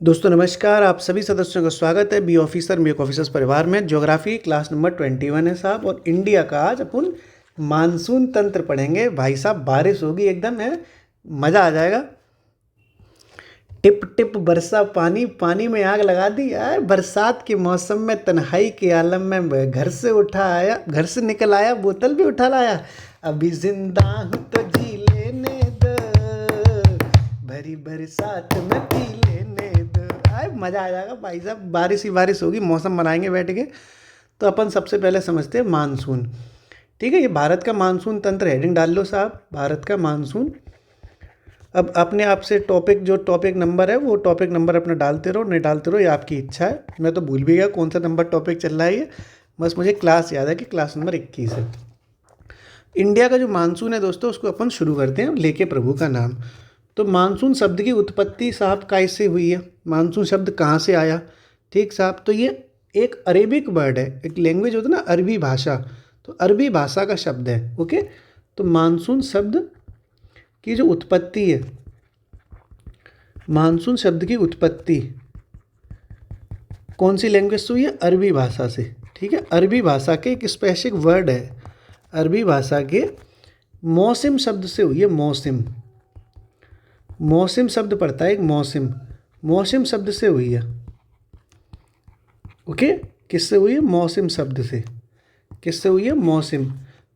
दोस्तों नमस्कार। आप सभी सदस्यों का स्वागत है बी ऑफिसर मेक ऑफिसर्स परिवार में। ज्योग्राफी क्लास नंबर 21 है साहब, और इंडिया का आज अपन मानसून तंत्र पढ़ेंगे। भाई साहब बारिश होगी एकदम है, मज़ा आ जाएगा। टिप टिप बरसा पानी, पानी में आग लगा दी यार। बरसात के मौसम में तन्हाई के आलम में मैं घर से उठा आया, घर से निकल आया, बोतल भी उठा लाया। अभी जिंदा हूँ तो जी लेने दो, भरी बरसात में पी लेने दो। आए मज़ा आ जाएगा भाई साहब। बारिश ही बारिश होगी, मौसम बनाएंगे बैठ के। तो अपन सबसे पहले समझते हैं मानसून। ठीक है, ये भारत का मानसून तंत्र। हेडिंग डाल लो साहब, भारत का मानसून। अब अपने आप से टॉपिक, जो टॉपिक नंबर है वो टॉपिक नंबर अपना डालते रहो, नहीं डालते रहो, ये आपकी इच्छा है। मैं तो भूल भी गया कौन सा नंबर टॉपिक चल रहा है ये, बस मुझे क्लास याद है कि क्लास नंबर 21 है। इंडिया का जो मानसून है दोस्तों, उसको अपन शुरू करते हैं लेके प्रभु का नाम। तो मानसून शब्द की उत्पत्ति साहब कैसे हुई है, मानसून शब्द कहाँ से आया? ठीक साहब, तो ये एक अरेबिक वर्ड है, एक लैंग्वेज होता है ना अरबी भाषा, तो अरबी भाषा का शब्द है। ओके, तो मानसून शब्द की जो उत्पत्ति है, मानसून शब्द की उत्पत्ति कौन सी लैंग्वेज से हुई है? अरबी भाषा से। ठीक है, अरबी भाषा के एक स्पेसिफिक वर्ड है, अरबी भाषा के मौसम शब्द से हुई है। मौसम, मौसम शब्द पड़ता है एक, मौसम, मौसम शब्द से हुई है। ओके, किससे हुई है? मौसम शब्द से। किससे हुई है? मौसम।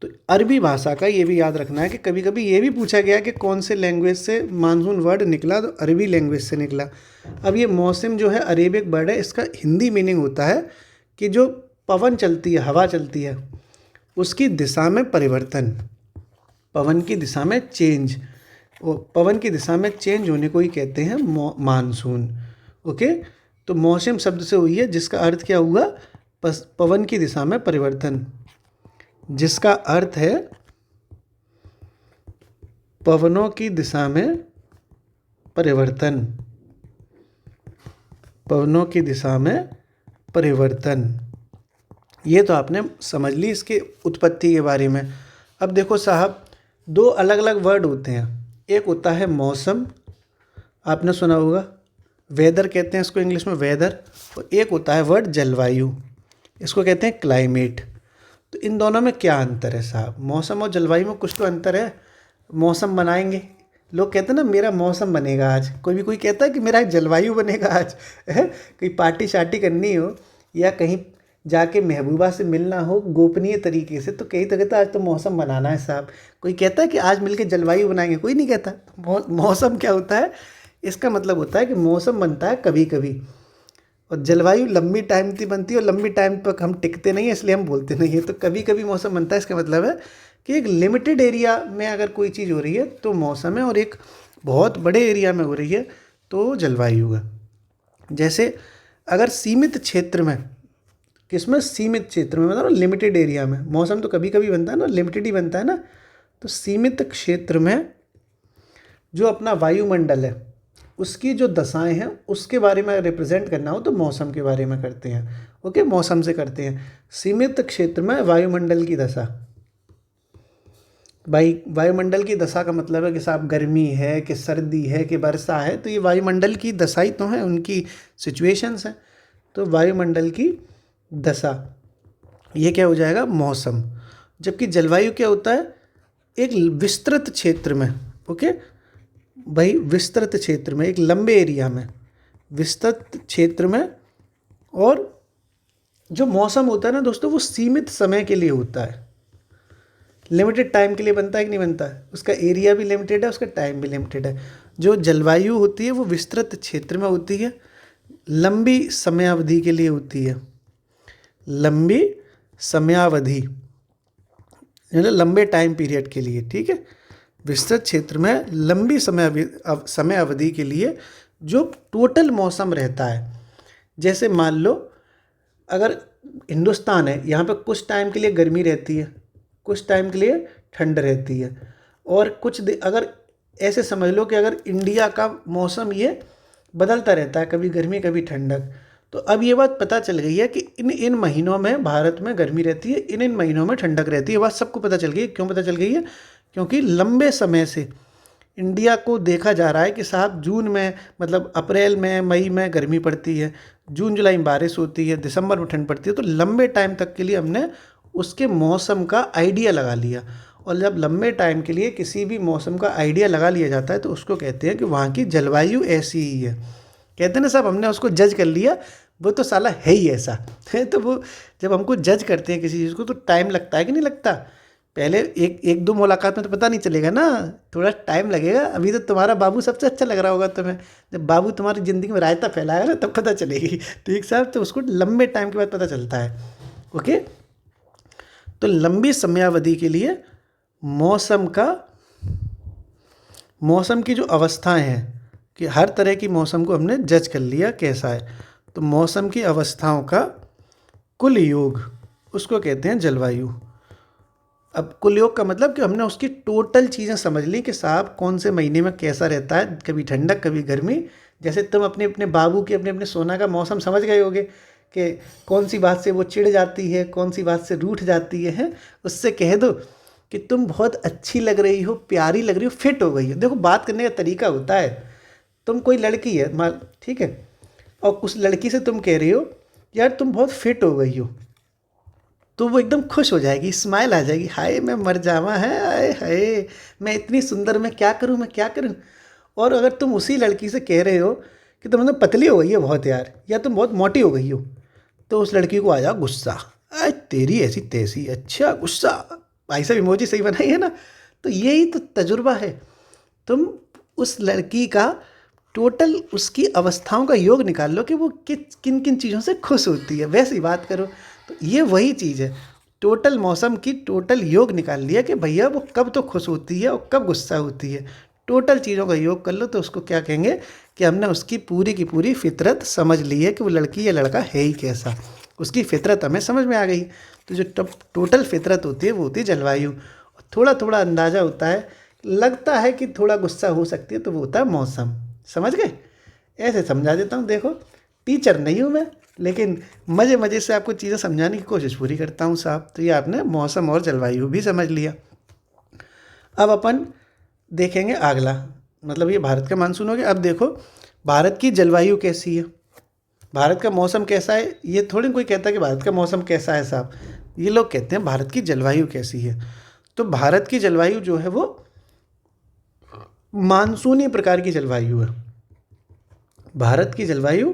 तो अरबी भाषा का ये भी याद रखना है कि कभी कभी ये भी पूछा गया कि कौन से लैंग्वेज से मानसून वर्ड निकला, तो अरबी लैंग्वेज से निकला। अब ये मौसम जो है अरेबिक वर्ड है, इसका हिंदी मीनिंग होता है कि जो पवन चलती है, हवा चलती है, उसकी दिशा में परिवर्तन, पवन की दिशा में चेंज, पवन की दिशा में चेंज होने को ही कहते हैं मानसून। ओके, तो मौसम शब्द से हुई है, जिसका अर्थ क्या हुआ? पवन की दिशा में परिवर्तन, जिसका अर्थ है पवनों की दिशा में परिवर्तन, पवनों की दिशा में परिवर्तन। ये तो आपने समझ ली इसके उत्पत्ति के बारे में। अब देखो साहब, दो अलग अलग वर्ड होते हैं। एक होता है मौसम, आपने सुना होगा, वेदर कहते हैं इसको इंग्लिश में, वेदर। और एक होता है वर्ड जलवायु, इसको कहते हैं क्लाइमेट। तो इन दोनों में क्या अंतर है साहब? मौसम और जलवायु में कुछ तो अंतर है। मौसम बनाएंगे, लोग कहते हैं ना मेरा मौसम बनेगा आज, कोई कहता है कि मेरा जलवायु बनेगा आज है? कोई पार्टी शार्टी करनी हो या कहीं जाके महबूबा से मिलना हो गोपनीय तरीके से, तो कहीं तो कहता है आज तो मौसम बनाना है साहब। कोई कहता है कि आज मिलके जलवायु बनाएंगे, कोई नहीं कहता। मौसम क्या होता है? इसका मतलब होता है कि मौसम बनता है कभी कभी, और जलवायु लंबी टाइम की बनती है, और लंबी टाइम तक हम टिकते नहीं है, इसलिए हम बोलते नहीं है। तो कभी कभी मौसम बनता है, इसका मतलब है कि एक लिमिटेड एरिया में अगर कोई चीज़ हो रही है तो मौसम है, और एक बहुत बड़े एरिया में हो रही है तो जलवायु है। जैसे अगर सीमित क्षेत्र में, किसमें? सीमित क्षेत्र में, मतलब लिमिटेड एरिया में मौसम तो कभी कभी बनता है ना, लिमिटेड ही बनता है ना। तो सीमित क्षेत्र में जो अपना वायुमंडल है, उसकी जो दशाएं हैं उसके बारे में रिप्रेजेंट करना हो तो मौसम के बारे में करते हैं। ओके, मौसम से करते हैं। सीमित क्षेत्र में वायुमंडल की दशा, वायुमंडल की दशा का मतलब है कि साहब गर्मी है कि सर्दी है कि वर्षा है, तो ये वायुमंडल की दशाई तो हैं, उनकी सिचुएशंस हैं। तो वायुमंडल की दशा, ये क्या हो जाएगा? मौसम। जबकि जलवायु क्या होता है? एक विस्तृत क्षेत्र में, ओके भाई, विस्तृत क्षेत्र में, एक लंबे एरिया में, विस्तृत क्षेत्र में। और जो मौसम होता है ना दोस्तों, वो सीमित समय के लिए होता है, लिमिटेड टाइम के लिए बनता है कि नहीं बनता है? उसका एरिया भी लिमिटेड है, उसका टाइम भी लिमिटेड है। जो जलवायु होती है वो विस्तृत क्षेत्र में होती है, लंबी समयावधि के लिए होती है, लंबी समयावधि, यानी लंबे टाइम पीरियड के लिए। ठीक है, विस्तृत क्षेत्र में लंबी समय अवधि के लिए जो टोटल मौसम रहता है। जैसे मान लो अगर हिंदुस्तान है, यहाँ पे कुछ टाइम के लिए गर्मी रहती है, कुछ टाइम के लिए ठंड रहती है, और अगर ऐसे समझ लो कि अगर इंडिया का मौसम ये बदलता रहता है, कभी गर्मी कभी ठंडक। तो अब ये बात पता चल गई है कि इन इन महीनों में भारत में गर्मी रहती है, इन इन महीनों में ठंडक रहती है। बात सबको पता चल गई है। क्यों पता चल गई है? क्योंकि लंबे समय से इंडिया को देखा जा रहा है कि साहब जून में, मतलब अप्रैल में, मई में गर्मी पड़ती है, जून जुलाई में बारिश होती है, दिसंबर में ठंड पड़ती है। तो लंबे टाइम तक के लिए हमने उसके मौसम का आइडिया लगा लिया। और जब लंबे टाइम के लिए किसी भी मौसम का आइडिया लगा लिया जाता है तो उसको कहते हैं कि वहाँ की जलवायु ऐसी ही है। कहते हैं ना साहब, हमने उसको जज कर लिया, वो तो साला है ही ऐसा है। तो वो जब हमको जज करते हैं किसी चीज़ को तो टाइम लगता है कि नहीं लगता? पहले एक एक दो मुलाकात में तो पता नहीं चलेगा ना, थोड़ा टाइम लगेगा। अभी तो तुम्हारा बाबू सबसे अच्छा लग रहा होगा तुम्हें, जब बाबू तुम्हारी ज़िंदगी में रायता फैलाएगा ना तब पता चलेगी। ठीक साहब, तो उसको लंबे टाइम के बाद पता चलता है। ओके, तो लंबी समयावधि के लिए मौसम की जो अवस्थाएं हैं कि हर तरह की मौसम को हमने जज कर लिया कैसा है, तो मौसम की अवस्थाओं का कुल योग उसको कहते हैं जलवायु। अब कुल योग का मतलब कि हमने उसकी टोटल चीज़ें समझ ली कि साहब कौन से महीने में कैसा रहता है, कभी ठंडक कभी गर्मी। जैसे तुम अपने अपने बाबू के, अपने अपने सोना का मौसम समझ गए होगे कि कौन सी बात से वो चिढ़ जाती है, कौन सी बात से रूठ जाती है। उससे कह दो कि तुम बहुत अच्छी लग रही हो, प्यारी लग रही हो, फिट हो गई हो। देखो बात करने का तरीका होता है। तुम कोई लड़की है मान, ठीक है, और उस लड़की से तुम कह रही हो यार तुम बहुत फिट हो गई हो, तो वो एकदम खुश हो जाएगी, स्माइल आ जाएगी, हाय मैं मर जावा है, हाय हाय मैं इतनी सुंदर, मैं क्या करूँ, मैं क्या करूँ। और अगर तुम उसी लड़की से कह रहे हो कि तुम मतलब पतली हो गई हो बहुत यार, या तुम बहुत मोटी हो गई हो, तो उस लड़की को आ जाओ गुस्सा, अरे तेरी ऐसी तैसी, अच्छा गुस्सा, भाई साहब इमोजी सही बनाई है ना। तो यही तो तजुर्बा है। तुम उस लड़की का टोटल उसकी अवस्थाओं का योग निकाल लो कि वो किन किन चीज़ों से खुश होती है, वैसी बात करो। तो ये वही चीज़ है, टोटल मौसम की टोटल योग निकाल लिया कि भैया वो कब तो खुश होती है और कब गुस्सा होती है। टोटल चीज़ों का योग कर लो तो उसको क्या कहेंगे कि हमने उसकी पूरी की पूरी फितरत समझ ली है कि वो लड़की या लड़का है ही कैसा, उसकी फितरत हमें समझ में आ गई। तो जो टोटल फितरत होती है वो होती है जलवायु। थोड़ा थोड़ा अंदाज़ा होता है, लगता है कि थोड़ा गुस्सा हो सकती है, तो वो होता है मौसम। समझ गए? ऐसे समझा देता हूँ। देखो टीचर नहीं हूँ मैं, लेकिन मज़े मज़े से आपको चीज़ें समझाने की कोशिश पूरी करता हूँ साहब। तो ये आपने मौसम और जलवायु भी समझ लिया। अब अपन देखेंगे अगला, मतलब ये भारत का मानसून हो गया। अब देखो भारत की जलवायु कैसी है, भारत का मौसम कैसा है। ये थोड़ी कोई कहता है कि भारत का मौसम कैसा है साहब, ये लोग कहते हैं भारत की जलवायु कैसी है। तो भारत की जलवायु जो है वो मानसूनी प्रकार की जलवायु है। भारत की जलवायु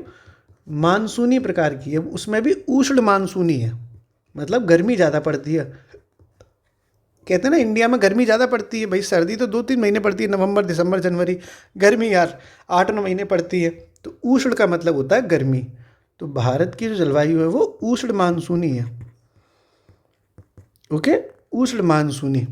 मानसूनी प्रकार की है, उसमें भी उष्ण मानसूनी है, मतलब गर्मी ज़्यादा पड़ती है। कहते हैं ना इंडिया में गर्मी ज़्यादा पड़ती है, भाई सर्दी तो 2-3 महीने पड़ती है, नवंबर दिसंबर जनवरी, गर्मी यार 8-9 महीने पड़ती है। तो उष्ण का मतलब होता है गर्मी। तो भारत की जो जलवायु है वो उष्ण मानसूनी है। ओके, उष्ण मानसूनी।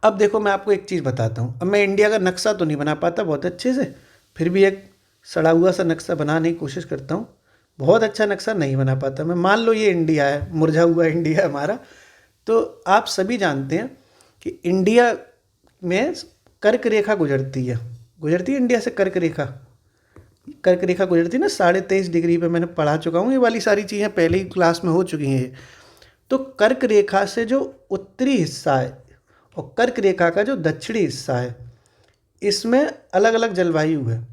अब देखो मैं आपको एक चीज़ बताता हूँ। अब मैं इंडिया का नक्शा तो नहीं बना पाता बहुत अच्छे से, फिर भी एक सड़ा हुआ सा नक्शा बनाने की कोशिश करता हूँ। बहुत अच्छा नक्शा नहीं बना पाता मैं। मान लो ये इंडिया है, मुरझा हुआ इंडिया है हमारा। तो आप सभी जानते हैं कि इंडिया में कर्क रेखा गुजरती है, इंडिया से कर्क रेखा, गुजरती है ना 23.5 डिग्री पे। मैंने पढ़ा चुका हूँ, ये वाली सारी चीज़ें पहले ही क्लास में हो चुकी हैं। तो कर्क रेखा से जो उत्तरी हिस्सा है और कर्क रेखा का जो दक्षिणी हिस्सा है, इसमें अलग अलग जलवायु है।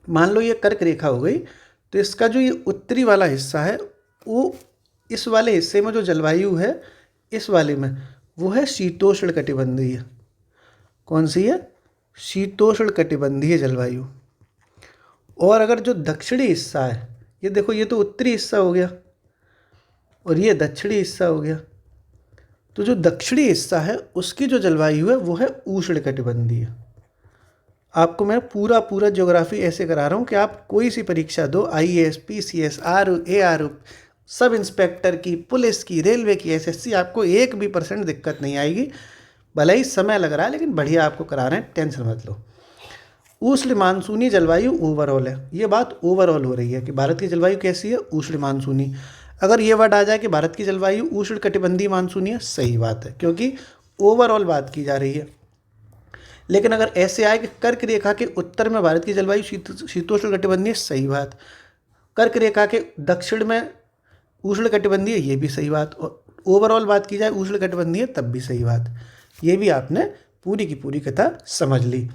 मान लो ये कर्क रेखा हो गई, तो इसका जो ये उत्तरी वाला हिस्सा है वो, इस वाले हिस्से में जो जलवायु है इस वाले में, वो है शीतोष्ण कटिबंधीय। कौन सी है? शीतोष्ण कटिबंधीय जलवायु। और अगर जो दक्षिणी हिस्सा है, ये देखो ये तो उत्तरी हिस्सा हो गया और ये दक्षिणी हिस्सा हो गया। तो जो दक्षिणी हिस्सा है उसकी जो जलवायु है वो है उष्ण कटिबंधीय। आपको मैं पूरा पूरा ज्योग्राफी ऐसे करा रहा हूँ कि आप कोई सी परीक्षा दो, IAS, PCS, ARU, ARU, sub inspector की, पुलिस की, रेलवे की, SSC, आपको 1% दिक्कत नहीं आएगी। भले ही समय लग रहा है लेकिन बढ़िया आपको करा रहे हैं, टेंशन मत लो। उष्ण मानसूनी जलवायु ओवरऑल है, ये बात ओवरऑल हो रही है कि भारत की जलवायु कैसी है, उष्ण मानसूनी। अगर ये वर्ड आ जाए कि भारत की जलवायु उष्ण कटिबंधीय मानसूनी है, सही बात है, क्योंकि ओवरऑल बात की जा रही है। लेकिन अगर ऐसे आए कि कर्क रेखा के उत्तर में भारत की जलवायु शीतोष्ण कटिबंधीय, सही बात। कर्क रेखा के दक्षिण में उष्ण कटिबंधीय, ये भी सही बात। और ओवरऑल बात की जाए उष्ण कटिबंधीय, तब भी सही बात। ये भी आपने पूरी की पूरी कथा समझ ली।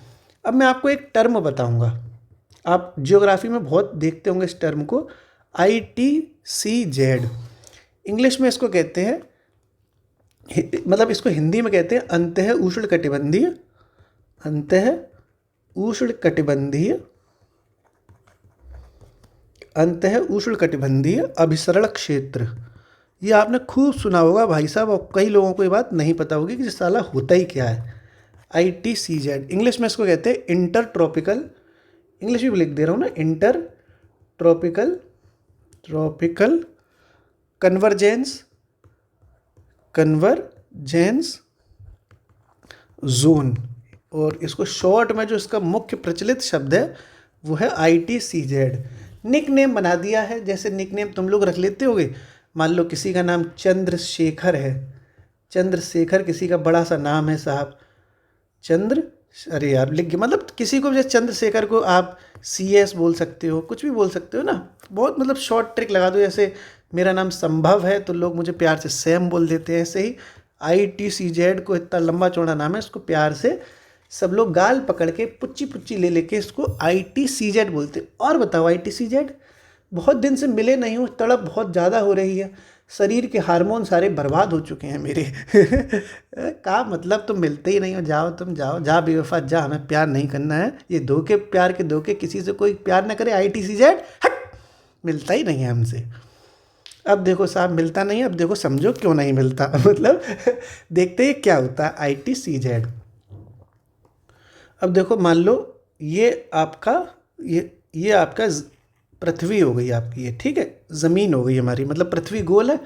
अब मैं आपको एक टर्म बताऊंगा, आप ज्योग्राफी में बहुत देखते होंगे इस टर्म को, ITCZ। इंग्लिश में इसको कहते हैं, मतलब इसको हिंदी में कहते हैं अंतः उष्णकटिबंधीय, अंतः उष्णकटिबंधीय, अंतः उष्णकटिबंधीय अभिसरण क्षेत्र। ये आपने खूब सुना होगा भाई साहब, और कई लोगों को ये बात नहीं पता होगी कि साला होता ही क्या है ITCZ। इंग्लिश में इसको कहते हैं इंटर ट्रॉपिकल, इंग्लिश भी लिख दे रहा हूँ ना, इंटर ट्रॉपिकल कन्वर्जेंस जोन। और इसको शॉर्ट में जो इसका मुख्य प्रचलित शब्द है वो है ITCZ। निक नेम बना दिया है, जैसे निक नेम तुम लोग रख लेते होगे, मान लो किसी का नाम चंद्रशेखर है, चंद्रशेखर किसी का बड़ा सा नाम है साहब, अरे यार लिख, मतलब किसी को जैसे चंद्रशेखर को आप CS बोल सकते हो, कुछ भी बोल सकते हो ना, बहुत मतलब शॉर्ट ट्रिक लगा दो। जैसे मेरा नाम संभव है तो लोग मुझे प्यार से सैम बोल देते हैं, ऐसे ही ITCZ को इतना लंबा चौड़ा नाम है, इसको प्यार से सब लोग गाल पकड़ के पुच्ची पुच्ची ले लेके इसको ITCZ बोलते। और बताओ ITCZ, बहुत दिन से मिले नहीं हूँ, तड़प बहुत ज़्यादा हो रही है, शरीर के हार्मोन सारे बर्बाद हो चुके हैं मेरे का मतलब तुम मिलते ही नहीं हो, जाओ तुम जाओ, जा बेवफा जा, हमें प्यार नहीं करना है, ये धोखे प्यार के धोखे, किसी से कोई प्यार ना करे, ITCZ हट, मिलता ही नहीं है हमसे। अब देखो साहब मिलता नहीं है, अब देखो समझो क्यों नहीं मिलता मतलब देखते ही क्या होता है ITCZ। अब देखो मान लो ये आपका ये आपका पृथ्वी हो गई आपकी, ये ठीक है, ज़मीन हो गई हमारी, मतलब पृथ्वी गोल है,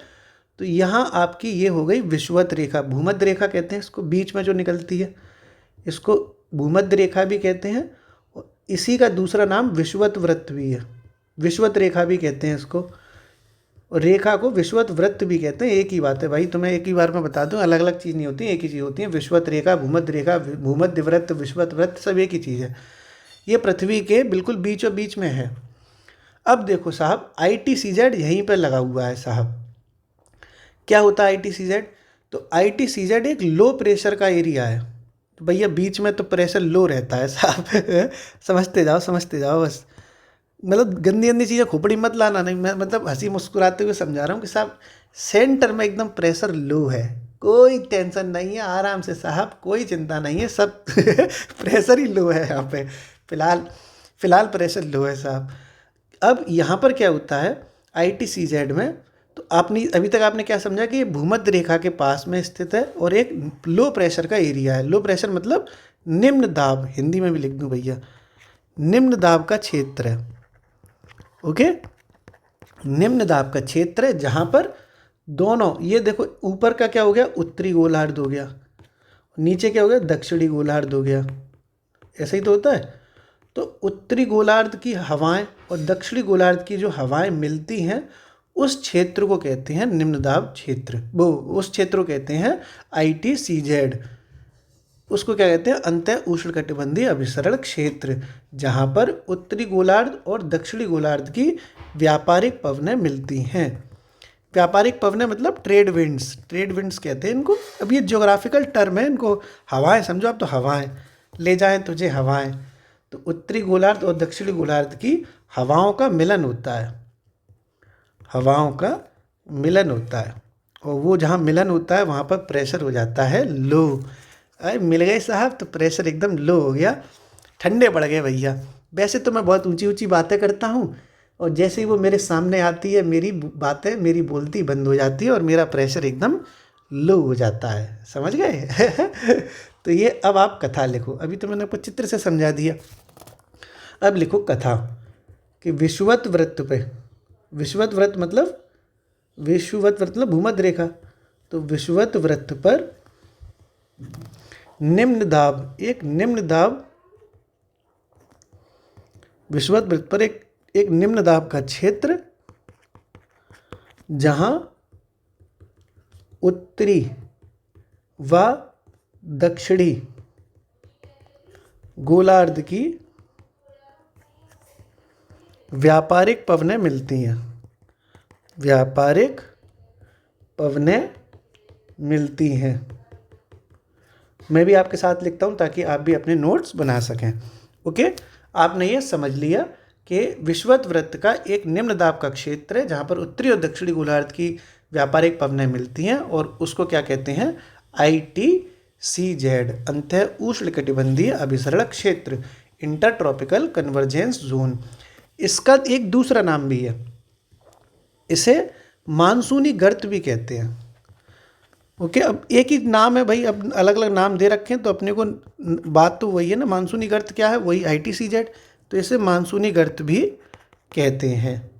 तो यहाँ आपकी ये हो गई विषुवत रेखा, भूमध्य रेखा कहते हैं इसको, बीच में जो निकलती है इसको भूमध्य रेखा भी कहते हैं, और इसी का दूसरा नाम विषुवत वृत्त भी है, विषुवत रेखा भी कहते हैं इसको, और रेखा को विषुवत वृत्त भी कहते हैं। एक ही बात है भाई, तुम्हें एक ही बार में बता दूं, अलग अलग चीज़ नहीं होती, एक ही चीज़ होती है, विषुवत रेखा, भूमध्य वृत्त, विषुवत वृत्त, सब एक ही चीज़ है। ये पृथ्वी के बिल्कुल बीचों बीच में है। अब देखो साहब ITCZ यहीं पर लगा हुआ है साहब। क्या होता है ITCZ? तो ITCZ एक लो प्रेशर का एरिया है, तो भैया बीच में तो प्रेशर लो रहता है साहब समझते जाओ बस, मतलब गंदी गंदी चीज़ें खोपड़ी मत लाना, नहीं मैं मतलब हंसी मुस्कुराते हुए समझा रहा हूँ कि साहब सेंटर में एकदम प्रेशर लो है, कोई टेंशन नहीं है, आराम से साहब, कोई चिंता नहीं है, सब प्रेशर ही लो है यहाँ पे, फिलहाल प्रेशर लो है साहब। अब यहाँ पर क्या होता है ITCZ में, तो आपने अभी तक आपने क्या समझा कि ये भूमध्य रेखा के पास में स्थित है और एक लो प्रेशर का एरिया है। लो प्रेशर मतलब निम्न दाब, हिंदी में भी लिख दूँ भैया, निम्न दाब का क्षेत्र है, ओके, निम्न दाब का क्षेत्र है, जहाँ पर दोनों, ये देखो ऊपर का क्या हो गया, उत्तरी गोलार्ध हो गया, नीचे क्या हो गया, दक्षिणी गोलार्ध हो गया, ऐसा ही तो होता है। तो उत्तरी गोलार्ध की हवाएं और दक्षिणी गोलार्ध की जो हवाएं मिलती हैं, उस क्षेत्र को कहते हैं निम्न दाब क्षेत्र, वो उस क्षेत्र को कहते हैं ITCZ। उसको क्या कहते हैं, अंतः उष्णकटिबंधीय अभिसरण क्षेत्र, जहाँ पर उत्तरी गोलार्ध और दक्षिणी गोलार्ध की व्यापारिक पवनें मिलती हैं। व्यापारिक पवनें मतलब ट्रेड विंड्स कहते हैं इनको। अब ये ज्योग्राफिकल टर्म है, इनको हवाएं समझो आप, तो हवाएं ले जाएं तुझे हवाएं, तो उत्तरी गोलार्ध और दक्षिणी गोलार्ध की हवाओं का मिलन होता है, हवाओं का मिलन होता है, और वो जहाँ मिलन होता है वहाँ पर प्रेशर हो जाता है लो। अरे मिल गए साहब, तो प्रेशर एकदम लो हो गया, ठंडे पड़ गए भैया। वैसे तो मैं बहुत ऊंची ऊंची बातें करता हूँ, और जैसे ही वो मेरे सामने आती है मेरी बातें, मेरी बोलती बंद हो जाती है और मेरा प्रेशर एकदम लो हो जाता है, समझ गए तो ये अब आप कथा लिखो, अभी तो मैंने आपको चित्र से समझा दिया, अब लिखो कथा कि विषुवत वृत्त पे, विषुवत वृत्त मतलब भूमध्य रेखा, तो विषुवत वृत्त पर निम्न दाब, एक निम्न दाब, विषुवत वृत्त पर एक निम्न दाब का क्षेत्र, जहां उत्तरी व दक्षिणी गोलार्ध की व्यापारिक पवनें मिलती हैं, व्यापारिक पवनें मिलती हैं, मैं भी आपके साथ लिखता हूँ ताकि आप भी अपने नोट्स बना सकें। ओके, आपने ये समझ लिया कि विषुवत वृत्त का एक निम्न दाब का क्षेत्र है जहाँ पर उत्तरी और दक्षिणी गोलार्ध की व्यापारिक पवनें मिलती हैं और उसको क्या कहते हैं, ITCZ, अंतः उष्णकटिबंधीय अभिसरण क्षेत्र, इंटर ट्रॉपिकल कन्वर्जेंस जोन। इसका एक दूसरा नाम भी है, इसे मानसूनी गर्त भी कहते हैं। ओके, अब एक ही नाम है भाई, अब अलग अलग नाम दे रखे हैं तो अपने को बात तो वही है ना, मानसूनी गर्त क्या है, वही ITCZ, तो इसे मानसूनी गर्त भी कहते हैं।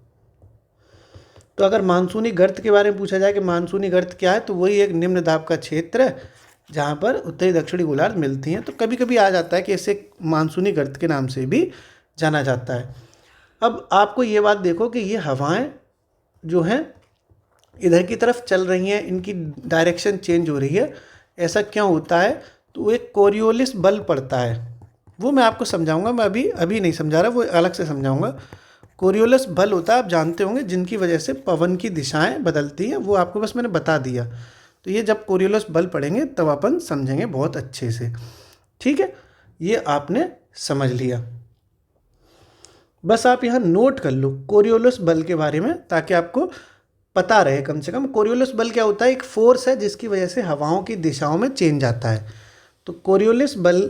तो अगर मानसूनी गर्त के बारे में पूछा जाए कि मानसूनी गर्त क्या है, तो वही एक निम्न दाब का क्षेत्र है जहाँ पर उत्तरी दक्षिणी गोलार्ध मिलती हैं। तो कभी कभी आ जाता है कि इसे मानसूनी गर्त के नाम से भी जाना जाता है। अब आपको ये बात देखो कि ये हवाएं जो हैं इधर की तरफ चल रही हैं, इनकी डायरेक्शन चेंज हो रही है। ऐसा क्यों होता है, तो एक कोरियोलिस बल पड़ता है, वो मैं आपको समझाऊंगा, मैं अभी नहीं समझा रहा, वो अलग से समझाऊंगा। कोरियोलिस बल होता है, आप जानते होंगे, जिनकी वजह से पवन की दिशाएं बदलती हैं, वो आपको बस मैंने बता दिया। तो ये जब कोरियोलिस बल पढ़ेंगे तब अपन समझेंगे बहुत अच्छे से। ठीक है, ये आपने समझ लिया। बस आप यहाँ नोट कर लो कोरियोलिस बल के बारे में, ताकि आपको पता रहे कम से कम। कोरियोलिस बल क्या होता है, एक फोर्स है जिसकी वजह से हवाओं की दिशाओं में चेंज आता है। तो कोरियोलिस बल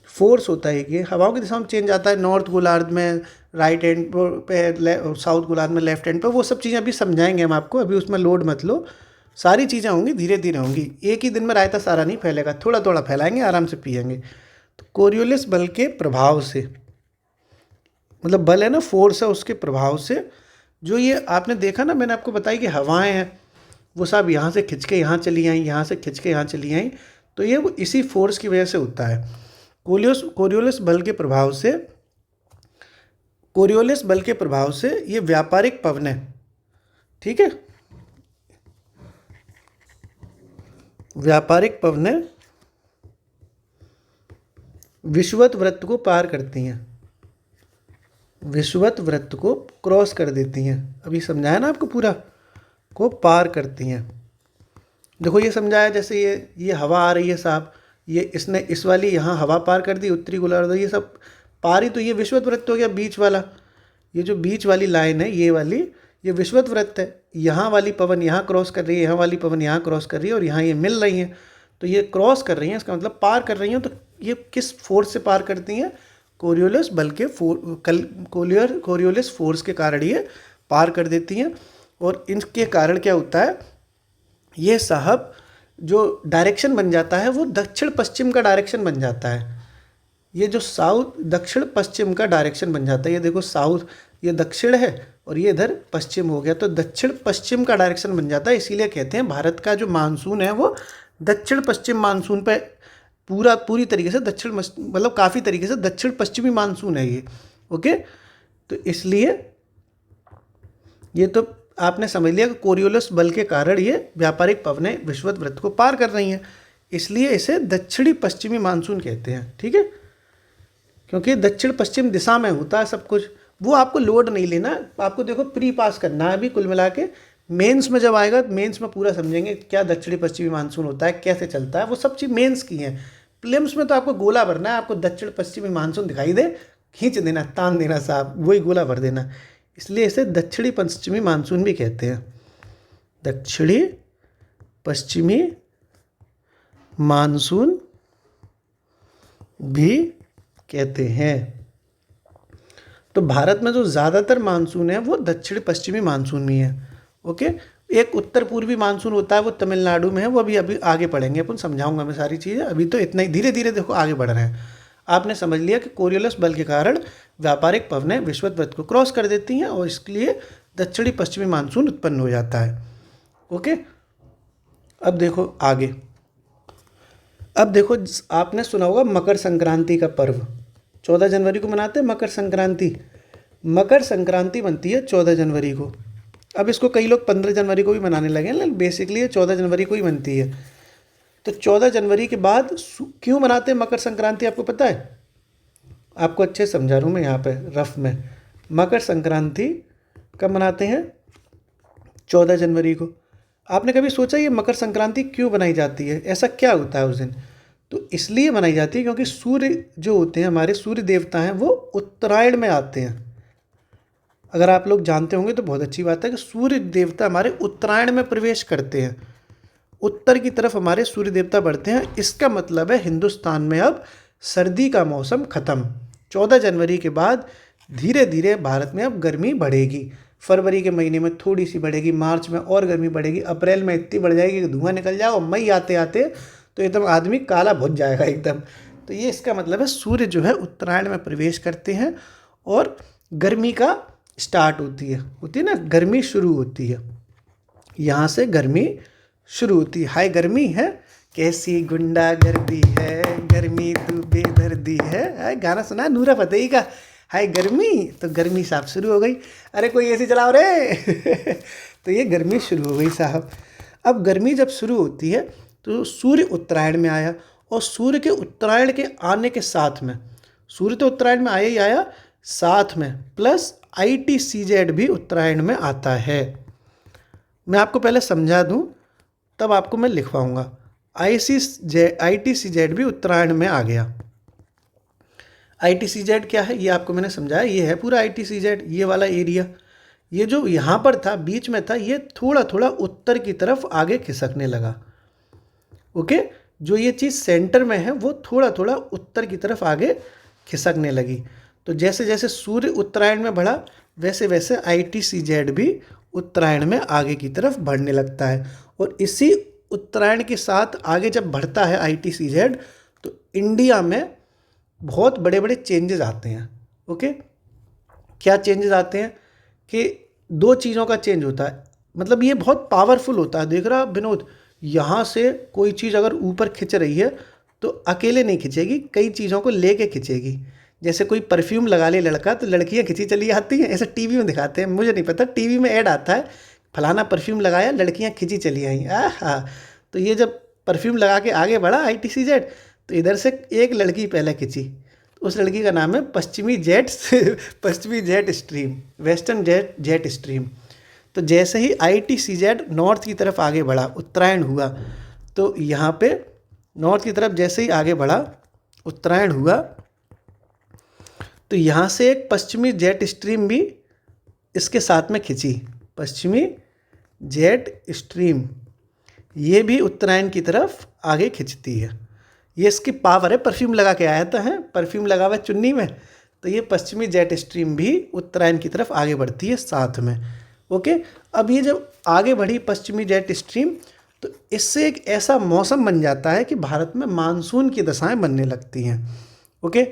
फोर्स होता है कि हवाओं की दिशा में चेंज आता है। नॉर्थ गोलार्ध में राइट एंड पे, साउथ गोलार्ध में लेफ्ट एंड पे, वो सब चीज़ें अभी समझाएंगे हम आपको, अभी उसमें लोड मत लो, सारी चीज़ें होंगी धीरे धीरे होंगी। एक ही दिन में रायता सारा नहीं फैलेगा, थोड़ा थोड़ा फैलाएंगे, आराम से पिएंगे। तो कोरियोलिस बल के प्रभाव से, मतलब बल है ना, फोर्स है, उसके प्रभाव से जो ये आपने देखा ना, मैंने आपको बताई कि हवाएं हैं वो सब यहाँ से खिंच के यहाँ चली आई, यहाँ से खिंच के यहाँ चली आई, तो ये वो इसी फोर्स की वजह से होता है। कोरियोलिस बल के प्रभाव से ये व्यापारिक पवनें, ठीक है, व्यापारिक पवनें विषुवत वृत्त को पार करती हैं, विषुवत वृत्त को क्रॉस कर देती हैं। अभी समझाया ना आपको, पूरा को पार करती हैं। देखो ये समझाया, जैसे ये हवा आ रही है साहब, ये इसने इस वाली यहाँ हवा पार कर दी, उत्तरी गोलार्ध, ये सब पार ही, तो ये विषुवत वृत्त हो गया बीच वाला। ये जो बीच वाली लाइन है ये वाली, ये विषुवत वृत्त है। यहाँ वाली पवन यहाँ क्रॉस कर रही है, यहाँ वाली पवन यहाँ क्रॉस कर रही है, और यहाँ ये मिल रही हैं, तो ये क्रॉस कर रही हैं, इसका मतलब पार कर रही हैं। तो ये किस फोर्स से पार करती हैं, कोरियोलिस बल के कोरियोलिस फोर्स के कारण ये पार कर देती हैं। और इनके कारण क्या होता है, ये साहब जो डायरेक्शन बन जाता है वो दक्षिण पश्चिम का डायरेक्शन बन जाता है। ये जो साउथ दक्षिण पश्चिम का डायरेक्शन बन जाता है, ये देखो साउथ, ये दक्षिण है और ये इधर पश्चिम हो गया, तो दक्षिण पश्चिम का डायरेक्शन बन जाता है। इसीलिए कहते हैं भारत का जो मानसून है वो दक्षिण पश्चिम मानसून पे पूरी तरीके से दक्षिण, मतलब काफ़ी तरीके से दक्षिण पश्चिमी मानसून है ये। ओके, तो इसलिए ये तो आपने समझ लिया कि कोरियोलिस बल के कारण ये व्यापारिक पवनें विषुवत वृत्त को पार कर रही हैं, इसलिए इसे दक्षिणी पश्चिमी मानसून कहते हैं। ठीक है, क्योंकि दक्षिण पश्चिम दिशा में होता है सब कुछ। वो आपको लोड नहीं लेना, आपको देखो प्री पास करना है अभी कुल मिला के। मेंस में जब आएगा, मेंस में पूरा समझेंगे क्या दक्षिणी पश्चिमी मानसून होता है, कैसे चलता है, वो सब चीज़ मेंस की हैं। प्रीलिम्स में तो आपको गोला भरना है, आपको दक्षिण पश्चिमी मानसून दिखाई दे, खींच देना, तान देना साहब, वही गोला भर देना। इसलिए इसे दक्षिणी पश्चिमी मानसून भी कहते हैं, दक्षिणी पश्चिमी मानसून भी कहते हैं। तो भारत में जो ज़्यादातर मानसून है वो दक्षिण पश्चिमी मानसून में है। ओके, एक उत्तर पूर्वी मानसून होता है, वो तमिलनाडु में है, वो अभी आगे पढ़ेंगे अपन, समझाऊंगा मैं सारी चीज़ें। अभी तो इतना ही, धीरे धीरे देखो आगे बढ़ रहे हैं। आपने समझ लिया कि कोरियोलिस बल के कारण व्यापारिक पवनें विषुवत वृत्त को क्रॉस कर देती हैं और इसके लिए दक्षिणी पश्चिमी मानसून उत्पन्न हो जाता है। ओके, अब देखो आगे। अब देखो, आपने सुना होगा मकर संक्रांति का पर्व 14 जनवरी को मनाते हैं मकर संक्रांति। मकर संक्रांति बनती है 14 जनवरी को। अब इसको कई लोग 15 जनवरी को भी मनाने लगे हैं, लेकिन बेसिकली ये 14 जनवरी को ही बनती है। तो 14 जनवरी के बाद क्यों मनाते हैं मकर संक्रांति, आपको पता है? आपको अच्छे समझा रहा हूँ मैं यहाँ पे रफ में। मकर संक्रांति कब मनाते हैं? 14 जनवरी को। आपने कभी सोचा ये मकर संक्रांति क्यों बनाई जाती है, ऐसा क्या होता है उस दिन? तो इसलिए बनाई जाती है क्योंकि सूर्य जो होते हैं, हमारे सूर्य देवता हैं, वो उत्तरायण में आते हैं। अगर आप लोग जानते होंगे तो बहुत अच्छी बात है कि सूर्य देवता हमारे उत्तरायण में प्रवेश करते हैं, उत्तर की तरफ हमारे सूर्य देवता बढ़ते हैं। इसका मतलब है हिंदुस्तान में अब सर्दी का मौसम ख़त्म। 14 जनवरी के बाद धीरे धीरे भारत में अब गर्मी बढ़ेगी। फरवरी के महीने में थोड़ी सी बढ़ेगी, मार्च में और गर्मी बढ़ेगी, अप्रैल में इतनी बढ़ जाएगी कि धुआं निकल जाएगा, और मई आते आते तो एकदम आदमी काला भुज जाएगा एकदम। तो ये इसका मतलब है सूर्य जो है उत्तरायण में प्रवेश करते हैं और गर्मी का स्टार्ट होती है ना, गर्मी शुरू होती है, यहाँ से गर्मी शुरू होती है। हाय गर्मी है, कैसी गुंडागर्दी है, गर्मी तू बेदर्दी है। गाना सुना नूरा फतेही का, हाय गर्मी, तो गर्मी साहब शुरू हो गई। अरे कोई ऐसी चलाओ रे तो ये गर्मी शुरू हो गई साहब। अब गर्मी जब शुरू होती है तो सूर्य उत्तरायण में आया, और सूर्य के उत्तरायण के आने के साथ में, सूर्य तो उत्तरायण में आया ही आया, साथ में प्लस ITCZ भी उत्तरायण में आता है। मैं आपको पहले समझा दूं तब आपको मैं लिखवाऊंगा। ITCZ भी उत्तरायण में आ गया। ITCZ क्या है ये आपको मैंने समझाया, ये है पूरा ITCZ, ये वाला एरिया। ये जो यहाँ पर था बीच में था, ये थोड़ा थोड़ा उत्तर की तरफ आगे खिसकने लगा। ओके, जो ये चीज़ सेंटर में है वो थोड़ा थोड़ा उत्तर की तरफ आगे खिसकने लगी। तो जैसे जैसे सूर्य उत्तरायण में बढ़ा वैसे वैसे ITCZ भी उत्तरायण में आगे की तरफ बढ़ने लगता है। और इसी उत्तरायण के साथ आगे जब बढ़ता है ITCZ तो इंडिया में बहुत बड़े बड़े चेंजेस आते हैं। ओके, क्या चेंजेस आते हैं कि दो चीज़ों का चेंज होता है, मतलब ये बहुत पावरफुल होता है। देख रहा विनोद, यहाँ से कोई चीज़ अगर ऊपर खिंच रही है तो अकेले नहीं खिंचेगी, कई चीज़ों को लेके खिंचेगी। जैसे कोई परफ्यूम लगा ले लड़का तो लड़कियाँ खिंची चली आती हैं, ऐसे टीवी में दिखाते हैं, मुझे नहीं पता, टीवी में ऐड आता है, फलाना परफ्यूम लगाया लड़कियाँ खिंची चली आई। हाँ, तो ये जब परफ्यूम लगा के आगे बढ़ा ITCZ तो इधर से एक लड़की पहले खिंची, तो उस लड़की का नाम है पश्चिमी jet stream, western jet stream. तो जैसे ही ITCZ नॉर्थ की तरफ आगे बढ़ा, उत्तरायण हुआ, तो यहाँ पे नॉर्थ की तरफ जैसे ही आगे बढ़ा, उत्तरायण हुआ, तो यहाँ से एक पश्चिमी जेट स्ट्रीम भी इसके साथ में खिंची, पश्चिमी जेट स्ट्रीम, ये भी उत्तरायण की तरफ आगे खिंचती है। ये इसकी पावर है, परफ्यूम लगा के आया था, है परफ्यूम लगा हुआ चुन्नी में, तो ये पश्चिमी जेट स्ट्रीम भी उत्तरायण की तरफ आगे बढ़ती है साथ में। ओके, अब ये जब आगे बढ़ी पश्चिमी जेट स्ट्रीम तो इससे एक ऐसा मौसम बन जाता है कि भारत में मानसून की दशाएं बनने लगती हैं। ओके,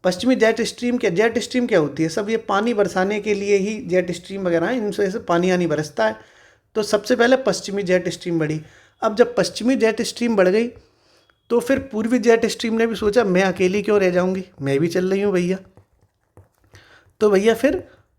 पश्चिमी जेट स्ट्रीम क्या होती है, सब ये पानी बरसाने के लिए ही जेट स्ट्रीम वगैरह हैं, इनसे से पानी आनी बरसता है। तो सबसे पहले पश्चिमी जेट स्ट्रीम बढ़ी। अब जब पश्चिमी जेट स्ट्रीम बढ़ गई तो फिर पूर्वी जेट स्ट्रीम ने भी सोचा मैं अकेली क्यों रह जाऊंगी, मैं भी चल रही हूँ भैया। तो भैया फिर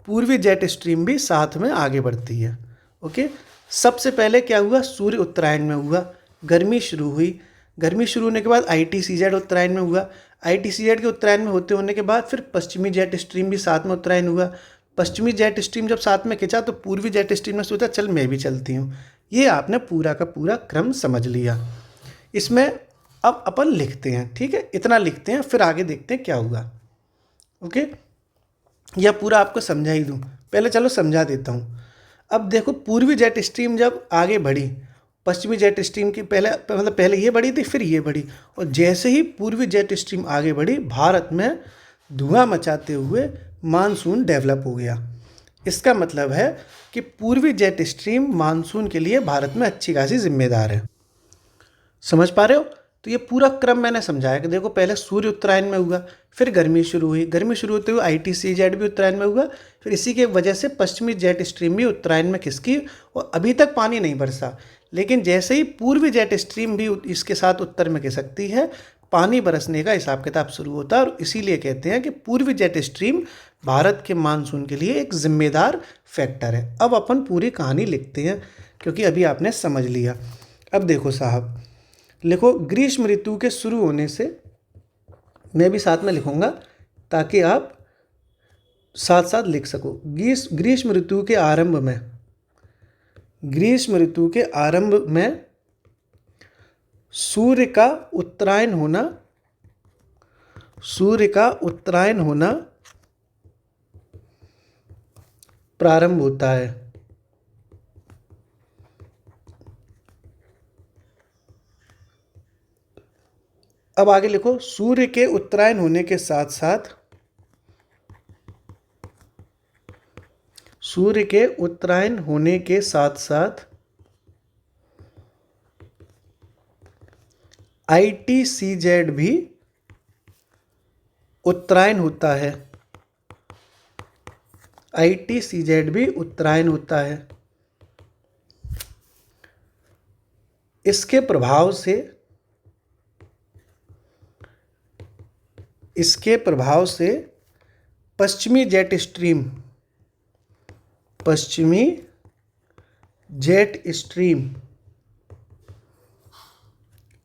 पूर्वी जेट स्ट्रीम भी साथ में आगे बढ़ती है। ओके, सबसे पहले क्या हुआ, सूर्य उत्तरायण में हुआ, गर्मी शुरू हुई, गर्मी शुरू होने के बाद ITCZ उत्तरायण में हुआ, ITCZ के उत्तरायण में होने के बाद फिर पश्चिमी जेट स्ट्रीम भी साथ में उत्तरायण हुआ। पश्चिमी जेट स्ट्रीम जब साथ में खिंचा तो पूर्वी जेट स्ट्रीम ने सोचा चल मैं भी चलती हूँ। ये आपने पूरा का पूरा क्रम समझ लिया। इसमें अब अपन लिखते हैं, ठीक है, इतना लिखते हैं, फिर आगे देखते हैं क्या हुआ। ओके, यह पूरा आपको समझा ही दूँ, पहले चलो समझा देता हूँ। अब देखो पूर्वी जेट स्ट्रीम जब आगे बढ़ी, पश्चिमी जेट स्ट्रीम की पहले ये बढ़ी थी, फिर ये बढ़ी, और जैसे ही पूर्वी जेट स्ट्रीम आगे बढ़ी भारत में धुआं मचाते हुए मानसून डेवलप हो गया। इसका मतलब है कि पूर्वी जेट स्ट्रीम मानसून के लिए भारत में अच्छी खासी जिम्मेदार है। समझ पा रहे हो? तो ये पूरा क्रम मैंने समझाया कि देखो पहले सूर्य उत्तरायण में हुआ, फिर गर्मी शुरू हुई, गर्मी शुरू होते हुए ITCZ भी उत्तरायण में हुआ, फिर इसी के वजह से पश्चिमी जेट स्ट्रीम भी उत्तरायण में खिसकी, और अभी तक पानी नहीं बरसा, लेकिन जैसे ही पूर्वी जेट स्ट्रीम भी इसके साथ उत्तर में खिसकती है पानी बरसने का हिसाब किताब शुरू होता है। और इसीलिए कहते हैं कि पूर्वी जेट स्ट्रीम भारत के मानसून के लिए एक जिम्मेदार फैक्टर है। अब अपन पूरी कहानी लिखते हैं क्योंकि अभी आपने समझ लिया। अब देखो साहब, लिखो ग्रीष्म ऋतु के शुरू होने से, मैं भी साथ में लिखूंगा ताकि आप साथ साथ लिख सको। ग्रीष्म ऋतु के आरंभ में ग्रीष्म ऋतु के आरंभ में सूर्य का उत्तरायण होना प्रारंभ होता है। अब आगे लिखो, सूर्य के उत्तरायण होने के साथ साथ ITCZ भी उत्तरायण होता है। ITCZ भी उत्तरायण होता है। इसके प्रभाव से पश्चिमी जेट स्ट्रीम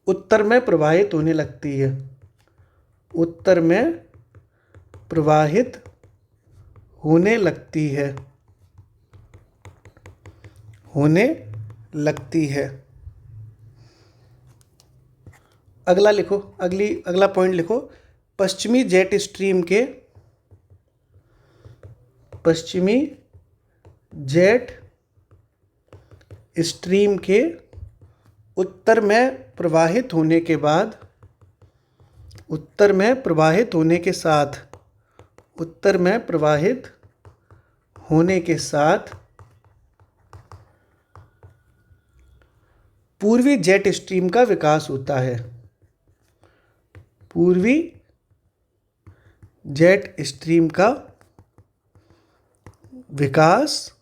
उत्तर में प्रवाहित होने लगती है। अगला पॉइंट लिखो, पश्चिमी जेट स्ट्रीम के उत्तर में प्रवाहित होने के साथ पूर्वी जेट स्ट्रीम का विकास होता है। पूर्वी जेट स्ट्रीम का विकास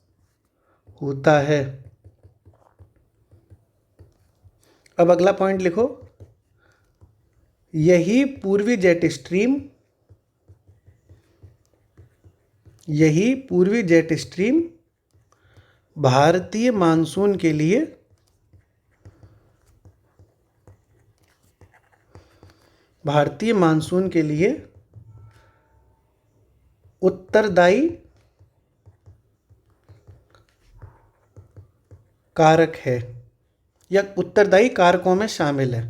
होता है। अब अगला पॉइंट लिखो, यही पूर्वी जेट स्ट्रीम भारतीय मानसून के लिए उत्तरदायी कारक है या उत्तरदायी कारकों में शामिल है,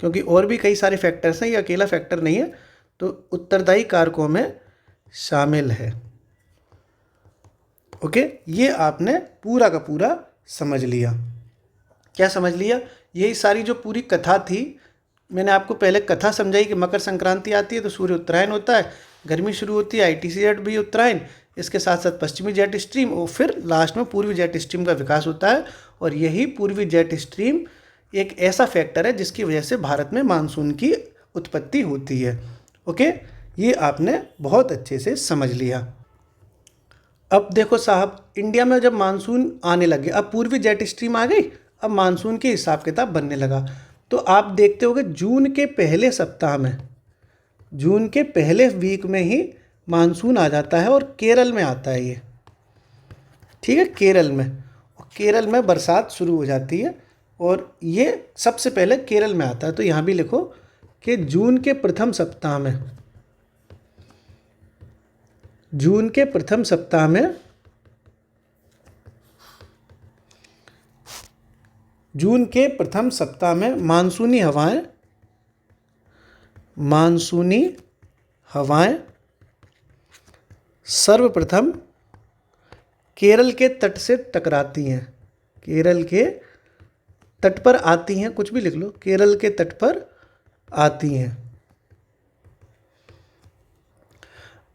क्योंकि और भी कई सारे फैक्टर्स हैं, ये अकेला फैक्टर नहीं है, तो उत्तरदायी कारकों में शामिल है। ओके, ये आपने पूरा का पूरा समझ लिया। क्या समझ लिया? यही सारी जो पूरी कथा थी, मैंने आपको पहले कथा समझाई कि मकर संक्रांति आती है तो सूर्य उत्तरायण होता है, गर्मी शुरू होती है, ITCZ भी उत्तरायण, इसके साथ साथ पश्चिमी जेट स्ट्रीम और फिर लास्ट में पूर्वी जेट स्ट्रीम का विकास होता है। और यही पूर्वी जेट स्ट्रीम एक ऐसा फैक्टर है जिसकी वजह से भारत में मानसून की उत्पत्ति होती है। ओके, ये आपने बहुत अच्छे से समझ लिया। अब देखो साहब, इंडिया में जब मानसून आने लगे, अब पूर्वी जेट स्ट्रीम आ गई, अब मानसून के हिसाब किताब बनने लगा। तो आप देखते होगे जून के पहले वीक में ही मानसून आ जाता है और केरल में आता है ये, ठीक है, केरल में बरसात शुरू हो जाती है और ये सबसे पहले केरल में आता है। तो यहाँ भी लिखो कि जून के प्रथम सप्ताह में मानसूनी हवाएं सर्वप्रथम केरल के तट से टकराती हैं, केरल के तट पर आती हैं, कुछ भी लिख लो, केरल के तट पर आती हैं।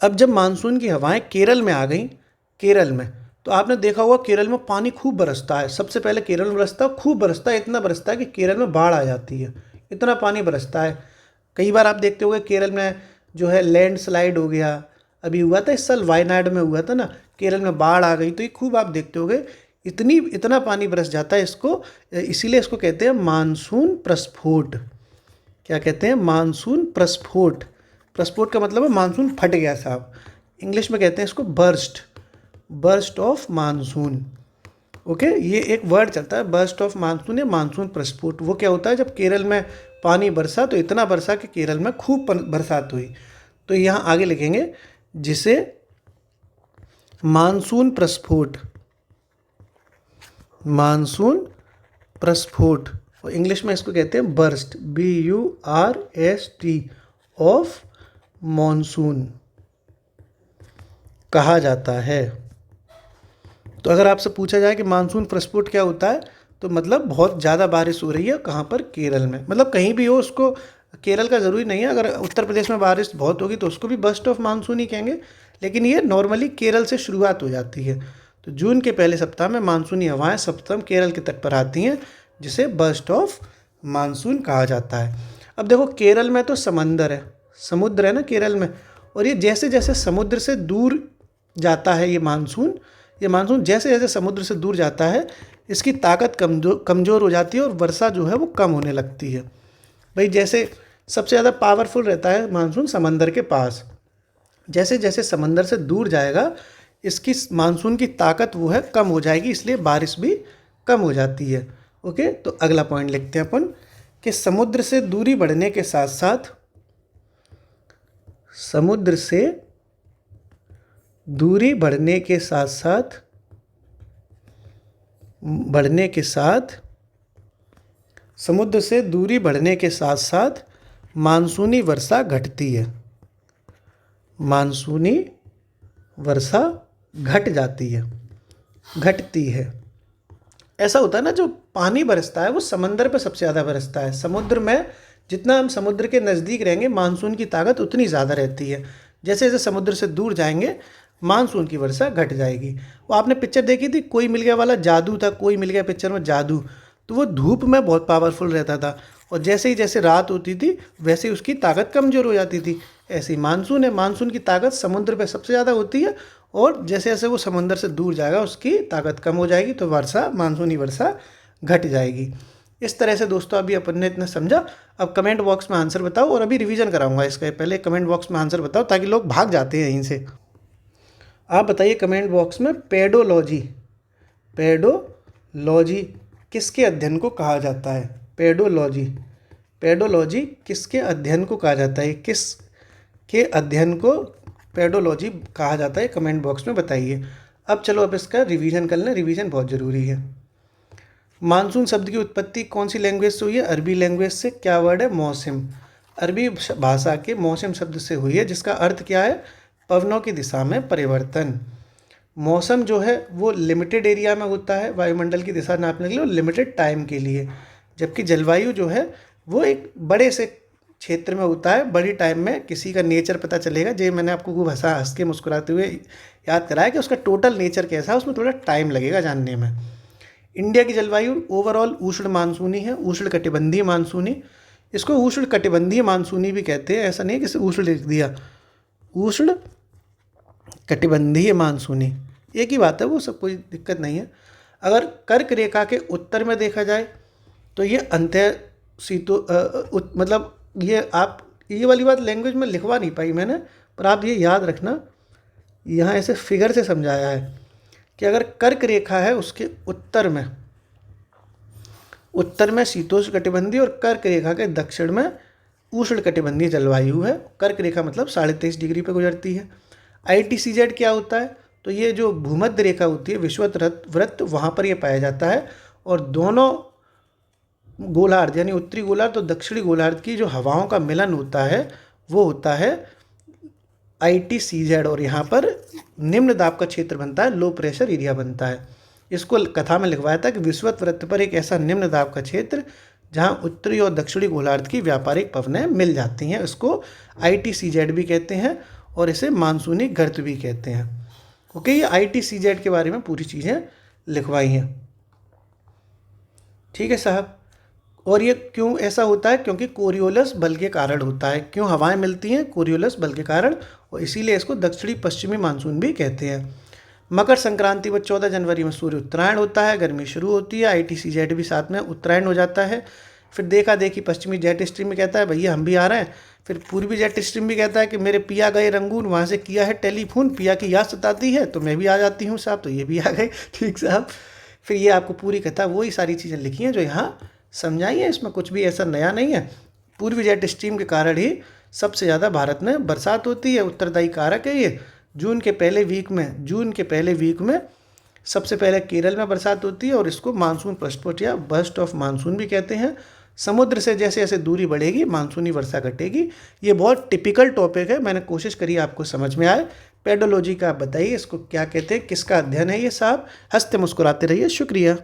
अब जब मानसून की हवाएं केरल में आ गई, तो आपने देखा होगा केरल में पानी खूब बरसता है। सबसे पहले केरल में खूब बरसता है, इतना बरसता है कि केरल में बाढ़ आ जाती है, इतना पानी बरसता है। कई बार आप देखते होंगे केरल में जो है लैंडस्लाइड हो गया, अभी हुआ था इस साल वायनाड में हुआ था ना, केरल में बाढ़ आ गई, तो ये खूब आप देखते होंगे इतना पानी बरस जाता है, इसीलिए इसको कहते हैं मानसून प्रस्फोट। क्या कहते हैं? मानसून प्रस्फोट। प्रस्फोट का मतलब है मानसून फट गया साहब, इंग्लिश में कहते हैं इसको बर्स्ट ऑफ मानसून। ओके, ये एक वर्ड चलता है, बर्स्ट ऑफ मानसून या मानसून प्रस्फोट। वो क्या होता है, जब केरल में पानी बरसा तो इतना बरसा कि केरल में खूब बरसात हुई। तो यहाँ आगे लिखेंगे जिसे मानसून प्रस्फोट मानसून प्रस्फोट, और इंग्लिश में इसको कहते हैं बर्स्ट, BURST ऑफ मॉनसून कहा जाता है। तो अगर आपसे पूछा जाए कि मानसून प्रस्फोट क्या होता है, तो मतलब बहुत ज़्यादा बारिश हो रही है, कहाँ पर? केरल में। मतलब कहीं भी हो, उसको केरल का ज़रूरी नहीं है, अगर उत्तर प्रदेश में बारिश बहुत होगी तो उसको भी बर्स्ट ऑफ मानसून ही कहेंगे, लेकिन ये नॉर्मली केरल से शुरुआत हो जाती है। तो जून के पहले सप्ताह में मानसूनी हवाएं सर्वप्रथम केरल के तट पर आती हैं, जिसे बर्स्ट ऑफ मानसून कहा जाता है। अब देखो, केरल में तो समंदर है, समुद्र है ना केरल में, और ये जैसे जैसे समुद्र से दूर जाता है ये मानसून जैसे जैसे समुद्र से दूर जाता है, इसकी ताकत कमज़ोर हो जाती है और वर्षा जो है वो कम होने लगती है। भाई जैसे सबसे ज़्यादा पावरफुल रहता है मानसून समंदर के पास, जैसे जैसे समंदर से दूर जाएगा इसकी मानसून की ताकत वो है कम हो जाएगी, इसलिए बारिश भी कम हो जाती है। ओके, तो अगला पॉइंट लिखते हैं अपन कि समुद्र से दूरी बढ़ने के साथ साथ, समुद्र से दूरी बढ़ने के साथ समुद्र से दूरी बढ़ने के साथ साथ मानसूनी वर्षा घटती है, मानसूनी वर्षा घटती है। ऐसा होता है ना, जो पानी बरसता है वो समंदर पे सबसे ज़्यादा बरसता है। समुद्र में जितना हम समुद्र के नज़दीक रहेंगे मानसून की ताकत उतनी ज़्यादा रहती है, जैसे जैसे समुद्र से दूर जाएंगे मानसून की वर्षा घट जाएगी। वो आपने पिक्चर देखी थी कोई मिल गया वाला, जादू था, कोई मिल गया पिक्चर में जादू, तो वो धूप में बहुत पावरफुल रहता था, और जैसे ही जैसे रात होती थी वैसे ही उसकी ताकत कमज़ोर हो जाती थी। ऐसे ही मानसून है, मानसून की ताकत समुद्र पे सबसे ज़्यादा होती है, और जैसे जैसे वो समंदर से दूर जाएगा उसकी ताकत कम हो जाएगी, तो मानसूनी वर्षा घट जाएगी। इस तरह से दोस्तों अभी अपन ने इतना समझा। अब कमेंट बॉक्स में आंसर बताओ, और अभी रिवीजन कराऊंगा इसका, पहले कमेंट बॉक्स में आंसर बताओ ताकि लोग भाग जाते हैं यहीं से। आप बताइए कमेंट बॉक्स में, पेडोलॉजी किसके अध्ययन को कहा जाता है? पेडोलॉजी किसके अध्ययन को कहा जाता है? किसके अध्ययन को पेडोलॉजी कहा जाता है? कमेंट बॉक्स में बताइए। अब चलो अब इसका रिवीजन कर लें, रिवीजन बहुत ज़रूरी है। मानसून शब्द की उत्पत्ति कौन सी लैंग्वेज से हुई है? अरबी लैंग्वेज से। क्या वर्ड है? मौसम। अरबी भाषा के मौसम शब्द से हुई है, जिसका अर्थ क्या है? पवनों की दिशा में परिवर्तन। मौसम जो है वो लिमिटेड एरिया में होता है, वायुमंडल की दिशा नापने के लिए, और लिमिटेड टाइम के लिए, जबकि जलवायु जो है वो एक बड़े से क्षेत्र में होता है, बड़ी टाइम में किसी का नेचर पता चलेगा। जो मैंने आपको खूब हंस के मुस्कुराते हुए याद कराया कि उसका टोटल नेचर कैसा है, उसमें थोड़ा टाइम लगेगा जानने में। इंडिया की जलवायु ओवरऑल उष्ण मानसूनी है, उष्ण कटिबंधीय मानसूनी। इसको उष्ण कटिबंधीय मानसूनी भी कहते हैं, ऐसा नहीं है कि उष्ण लिख दिया, उष्ण कटिबंधीय मानसूनी एक ही बात है, वो सब कोई दिक्कत नहीं है। अगर कर्क रेखा के उत्तर में देखा जाए तो ये मतलब ये आप ये वाली बात लैंग्वेज में लिखवा नहीं पाई मैंने, पर आप ये याद रखना, यहाँ ऐसे फिगर से समझाया है कि अगर कर्क रेखा है उसके उत्तर में शीतोष्ण कटिबंधीय, और कर्क रेखा के दक्षिण में उष्ण कटिबंधीय जलवायु है। कर्क रेखा मतलब 23.5 डिग्री पे गुजरती है। ITCZ क्या होता है? तो ये जो भूमध्य रेखा होती है, विषुवत वृत्त, वहाँ पर ये पाया जाता है, और दोनों गोलार्ध यानी उत्तरी गोलार्ध और दक्षिणी गोलार्ध की जो हवाओं का मिलन होता है वो होता है ITCZ, और यहाँ पर निम्न दाब का क्षेत्र बनता है, लो प्रेशर एरिया बनता है। इसको कथा में लिखवाया था कि विषुवत वृत्त पर एक ऐसा निम्न दाब का क्षेत्र जहाँ उत्तरी और दक्षिणी गोलार्ध की व्यापारिक पवनें मिल जाती हैं, इसको ITCZ भी कहते हैं, और इसे मानसूनी गर्त भी कहते हैं। ओके, ये ITCZ के बारे में पूरी चीज़ें लिखवाई हैं। ठीक है साहब। और ये क्यों ऐसा होता है? क्योंकि कोरियोलस बल के कारण होता है। क्यों हवाएं मिलती हैं? कोरियोलस बल के कारण, और इसीलिए इसको दक्षिणी पश्चिमी मानसून भी कहते हैं। मकर संक्रांति व 14 जनवरी में सूर्य उत्तरायण होता है, गर्मी शुरू होती है, ITCZ भी साथ में उत्तरायण हो जाता है। फिर देखा देखी पश्चिमी जेट स्ट्रीम में कहता है भैया हम भी आ रहे हैं। फिर पूर्वी जेट स्ट्रीम भी कहता है कि मेरे पिया गए रंगून, वहाँ से किया है टेलीफोन, पिया की याद सताती है तो मैं भी आ जाती हूँ साहब, तो ये भी आ गए। ठीक साहब। फिर ये आपको पूरी कथा वही सारी चीज़ें लिखी हैं जो यहाँ समझाई है, इसमें कुछ भी ऐसा नया नहीं है। पूर्वी जेट स्ट्रीम के कारण ही सबसे ज़्यादा भारत में बरसात होती है, उत्तरदायी कारक है ये। जून के पहले वीक में सबसे पहले केरल में बरसात होती है और इसको मानसून प्रस्फुट या बर्स्ट ऑफ मानसून भी कहते हैं। समुद्र से जैसे जैसे दूरी बढ़ेगी मानसूनी वर्षा घटेगी। ये बहुत टिपिकल टॉपिक है, मैंने कोशिश करी आपको समझ में आए। पेडोलॉजी का आप बताइए इसको क्या कहते हैं, किसका अध्ययन है ये साहब? हंसते मुस्कुराते रहिए, शुक्रिया।